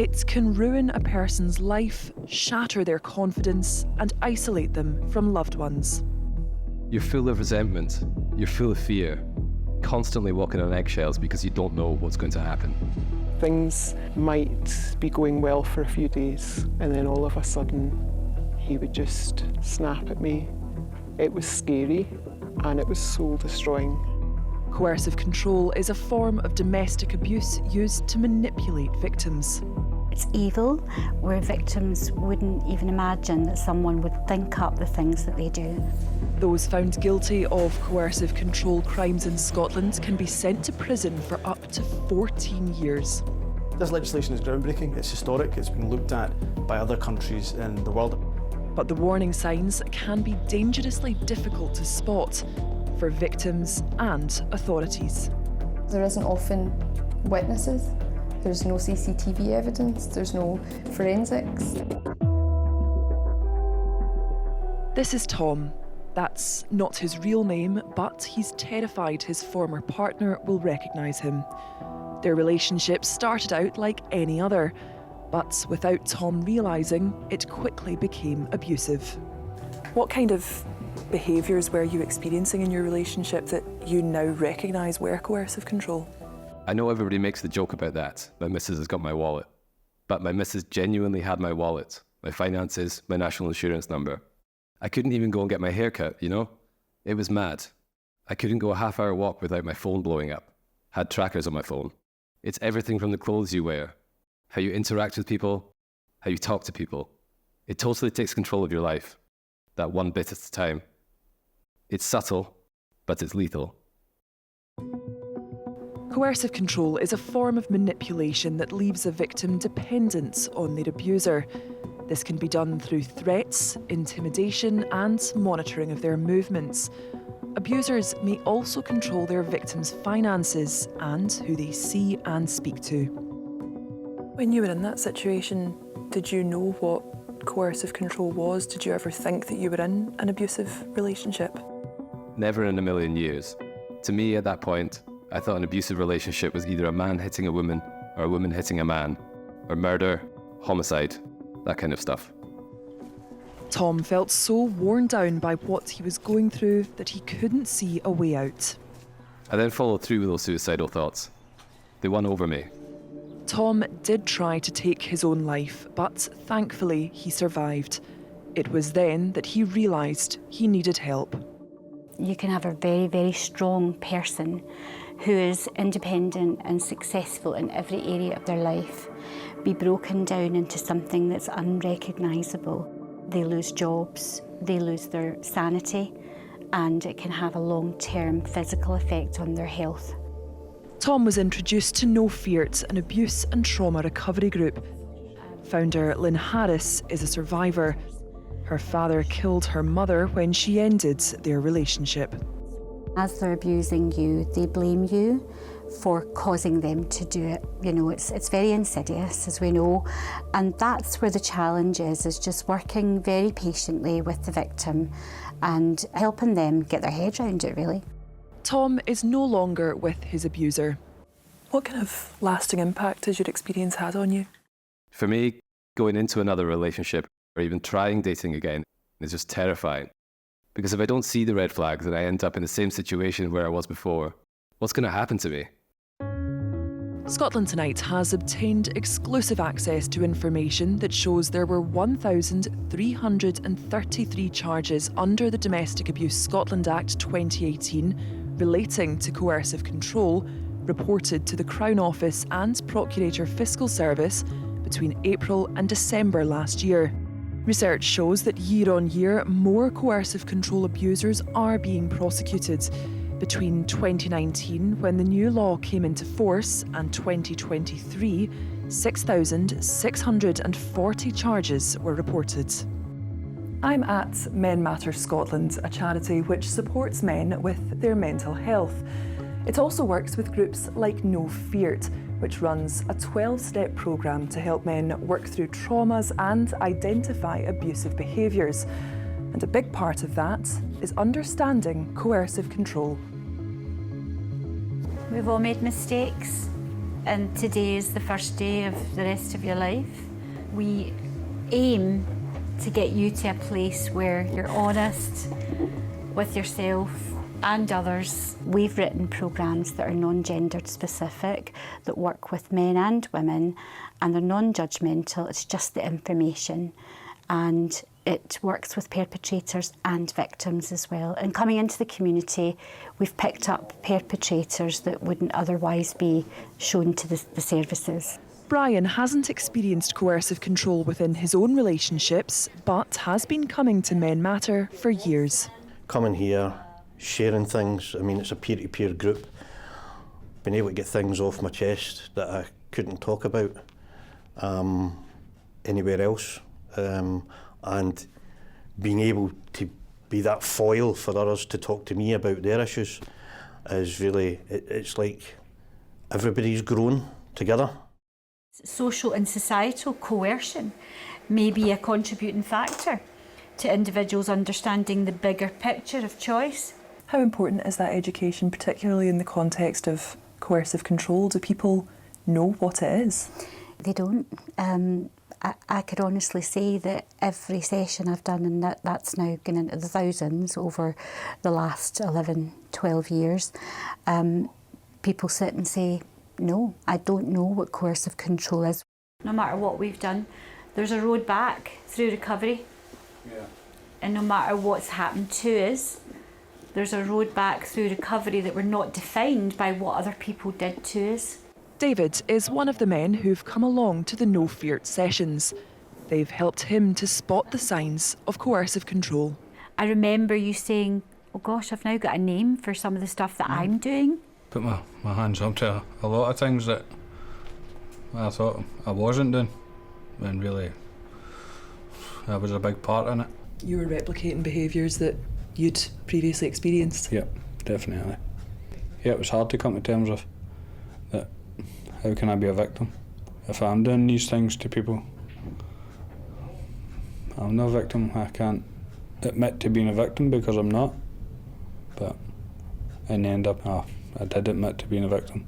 It can ruin a person's life, shatter their confidence, and isolate them from loved ones. You're full of resentment, you're full of fear, constantly walking on eggshells because you don't know what's going to happen. Things might be going well for a few days, and then all of a sudden he would just snap at me. It was scary, and it was soul destroying. Coercive control is a form of domestic abuse used to manipulate victims. It's evil, where victims wouldn't even imagine that someone would think up the things that they do. Those found guilty of coercive control crimes in Scotland can be sent to prison for up to 14 years. This legislation is groundbreaking, it's historic, it's been looked at by other countries in the world. But the warning signs can be dangerously difficult to spot for victims and authorities. There isn't often witnesses, there's no CCTV evidence, there's no forensics. This is Tom. That's not his real name, but he's terrified his former partner will recognise him. Their relationship started out like any other, but without Tom realising, it quickly became abusive. What kind of behaviours were you experiencing in your relationship that you now recognise were coercive control? I know everybody makes the joke about that. My missus has got my wallet. But my missus genuinely had my wallet, my finances, my national insurance number. I couldn't even go and get my hair cut, you know? It was mad. I couldn't go a half-hour walk without my phone blowing up. Had trackers on my phone. It's everything from the clothes you wear, how you interact with people, how you talk to people. It totally takes control of your life, that one bit at a time. It's subtle, but it's lethal. Coercive control is a form of manipulation that leaves a victim dependent on their abuser. This can be done through threats, intimidation, and monitoring of their movements. Abusers may also control their victims' finances and who they see and speak to. When you were in that situation, did you know what coercive control was? Did you ever think that you were in an abusive relationship? Never in a million years. To me, at that point, I thought an abusive relationship was either a man hitting a woman or a woman hitting a man, or murder, homicide, that kind of stuff. Tom felt so worn down by what he was going through that he couldn't see a way out. I then followed through with those suicidal thoughts. They won over me. Tom did try to take his own life, but thankfully he survived. It was then that he realised he needed help. You can have a very, very strong person who is independent and successful in every area of their life be broken down into something that's unrecognisable. They lose jobs, they lose their sanity, and it can have a long-term physical effect on their health. Tom was introduced to No Feart, an abuse and trauma recovery group. Founder Lynn Harris is a survivor. Her father killed her mother when she ended their relationship. As they're abusing you, they blame you for causing them to do it. You know, it's very insidious, as we know, and that's where the challenge is just working very patiently with the victim and helping them get their head around it, really. Tom is no longer with his abuser. What kind of lasting impact has your experience had on you? For me, going into another relationship or even trying dating again is just terrifying. Because if I don't see the red flags and I end up in the same situation where I was before, what's going to happen to me? Scotland Tonight has obtained exclusive access to information that shows there were 1,333 charges under the Domestic Abuse Scotland Act 2018 relating to coercive control reported to the Crown Office and Procurator Fiscal Service between April and December last year. Research shows that year on year, more coercive control abusers are being prosecuted. Between 2019, when the new law came into force, and 2023, 6,640 charges were reported. I'm at Men Matter Scotland, a charity which supports men with their mental health. It also works with groups like No Feart, which runs a 12-step programme to help men work through traumas and identify abusive behaviours. And a big part of that is understanding coercive control. We've all made mistakes. and today is the first day of the rest of your life. We aim to get you to a place where you're honest with yourself and others. We've written programmes that are non-gendered specific, that work with men and women, and they're non-judgmental. It's just the information, and it works with perpetrators and victims as well. And coming into the community, we've picked up perpetrators that wouldn't otherwise be shown to the services. Brian hasn't experienced coercive control within his own relationships, but has been coming to Men Matter for years. Coming here, sharing things, I mean, it's a peer-to-peer group. Been able to get things off my chest that I couldn't talk about anywhere else. And being able to be that foil for others to talk to me about their issues is really, it's like everybody's grown together. Social and societal coercion may be a contributing factor to individuals understanding the bigger picture of choice. How important is that education, particularly in the context of coercive control? Do people know what it is? They don't. I could honestly say that every session I've done, and that's now gone into the thousands over the last 11, 12 years, people sit and say, no, I don't know what coercive control is. No matter what we've done, there's a road back through recovery. Yeah. And no matter what's happened to us, there's a road back through recovery that we're not defined by what other people did to us. David is one of the men who've come along to the No Fear sessions. They've helped him to spot the signs of coercive control. I remember you saying, oh gosh, I've now got a name for some of the stuff that I'm doing. Put my hands up to a lot of things that I thought I wasn't doing, and really that was a big part in it. You were replicating behaviours that you'd previously experienced? Yep, definitely. Yeah, it was hard to come to terms with that. How can I be a victim if I'm doing these things to people? I'm no victim. I can't admit to being a victim because I'm not, but in the end I did admit to being a victim.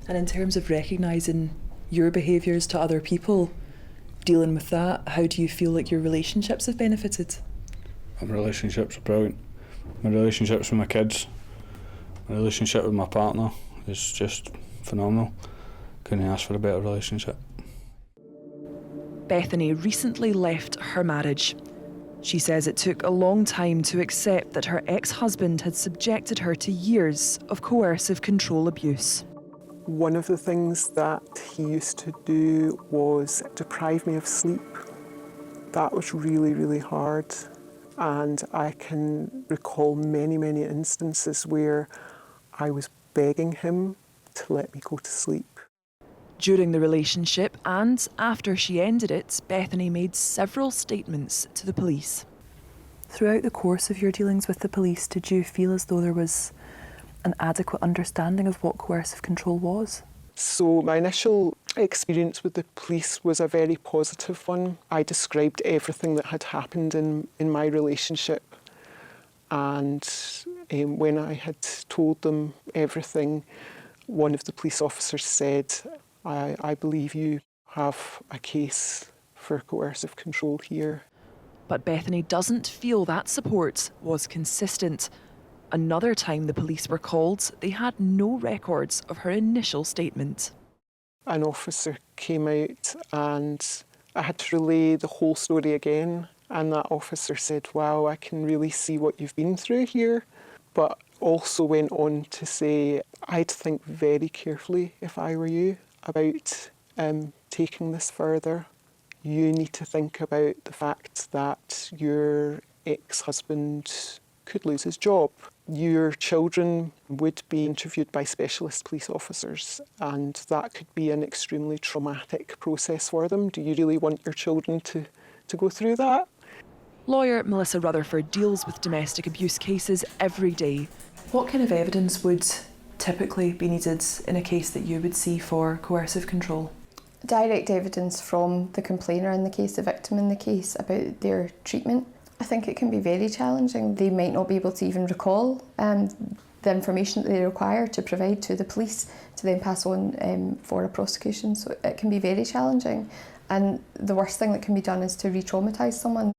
And in terms of recognising your behaviours to other people, dealing with that, how do you feel like your relationships have benefited? My relationships are brilliant. My relationships with my kids, my relationship with my partner is just phenomenal. Couldn't ask for a better relationship. Bethany recently left her marriage. She says it took a long time to accept that her ex-husband had subjected her to years of coercive control abuse. One of the things that he used to do was deprive me of sleep. That was really, really hard. And I can recall many, many instances where I was begging him to let me go to sleep. During the relationship and after she ended it, Bethany made several statements to the police. Throughout the course of your dealings with the police, did you feel as though there was an adequate understanding of what coercive control was? So my initial experience with the police was a very positive one. I described everything that had happened in my relationship, and when I had told them everything, one of the police officers said, I believe you have a case for coercive control here. But Bethany doesn't feel that support was consistent. Another time the police were called, they had no records of her initial statement. An officer came out and I had to relay the whole story again, and that officer said, wow, I can really see what you've been through here, but also went on to say, I'd think very carefully if I were you about taking this further. You need to think about the fact that your ex-husband could lose his job. Your children would be interviewed by specialist police officers, and that could be an extremely traumatic process for them. Do you really want your children to go through that? Lawyer Melissa Rutherford deals with domestic abuse cases every day. What kind of evidence would typically be needed in a case that you would see for coercive control? Direct evidence from the complainer in the case, the victim in the case, about their treatment. I think it can be very challenging. They might not be able to even recall the information that they require to provide to the police to then pass on for a prosecution. So it can be very challenging. And the worst thing that can be done is to re-traumatise someone.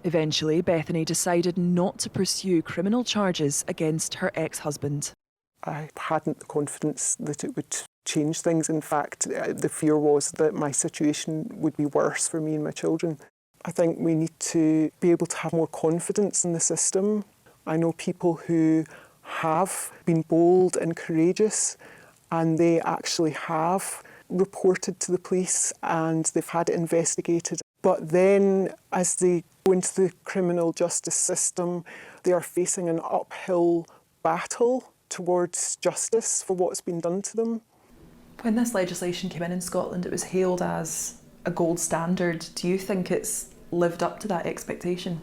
Eventually, Bethany decided not to pursue criminal charges against her ex-husband. I hadn't the confidence that it would change things. In fact, the fear was that my situation would be worse for me and my children. I think we need to be able to have more confidence in the system. I know people who have been bold and courageous, and they actually have reported to the police and they've had it investigated. But then as they go into the criminal justice system, they are facing an uphill battle towards justice for what's been done to them. When this legislation came in Scotland, it was hailed as a gold standard. Do you think it's lived up to that expectation?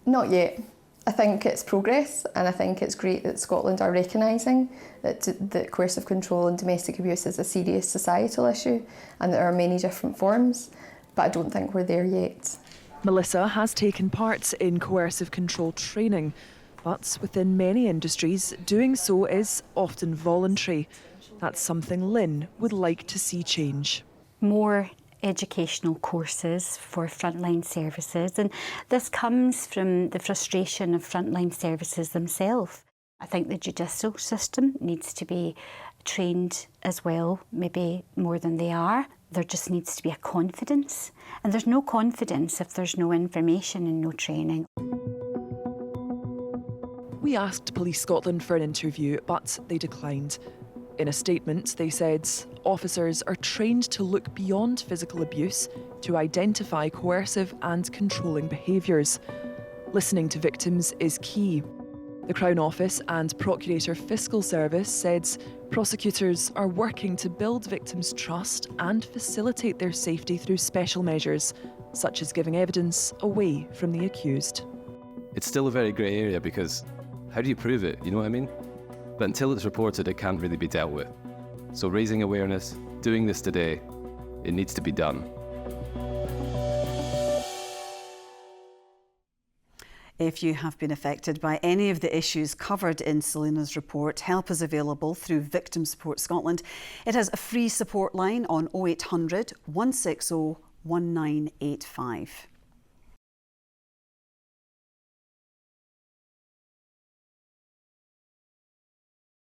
Not yet. I think it's progress, and I think it's great that Scotland are recognising that coercive control and domestic abuse is a serious societal issue and that there are many different forms, but I don't think we're there yet. Melissa has taken part in coercive control training, but within many industries, doing so is often voluntary. That's something Lynn would like to see change. More educational courses for frontline services, and this comes from the frustration of frontline services themselves. I think the judicial system needs to be trained as well, maybe more than they are. There just needs to be a confidence, and there's no confidence if there's no information and no training. We asked Police Scotland for an interview, but they declined. In a statement, they said officers are trained to look beyond physical abuse to identify coercive and controlling behaviours. Listening to victims is key. The Crown Office and Procurator Fiscal Service said prosecutors are working to build victims' trust and facilitate their safety through special measures, such as giving evidence away from the accused. It's still a very grey area because how do you prove it? You know what I mean? But until it's reported, it can't really be dealt with. So raising awareness, doing this today, it needs to be done. If you have been affected by any of the issues covered in Selena's report, help is available through Victim Support Scotland. It has a free support line on 0800 160 1985.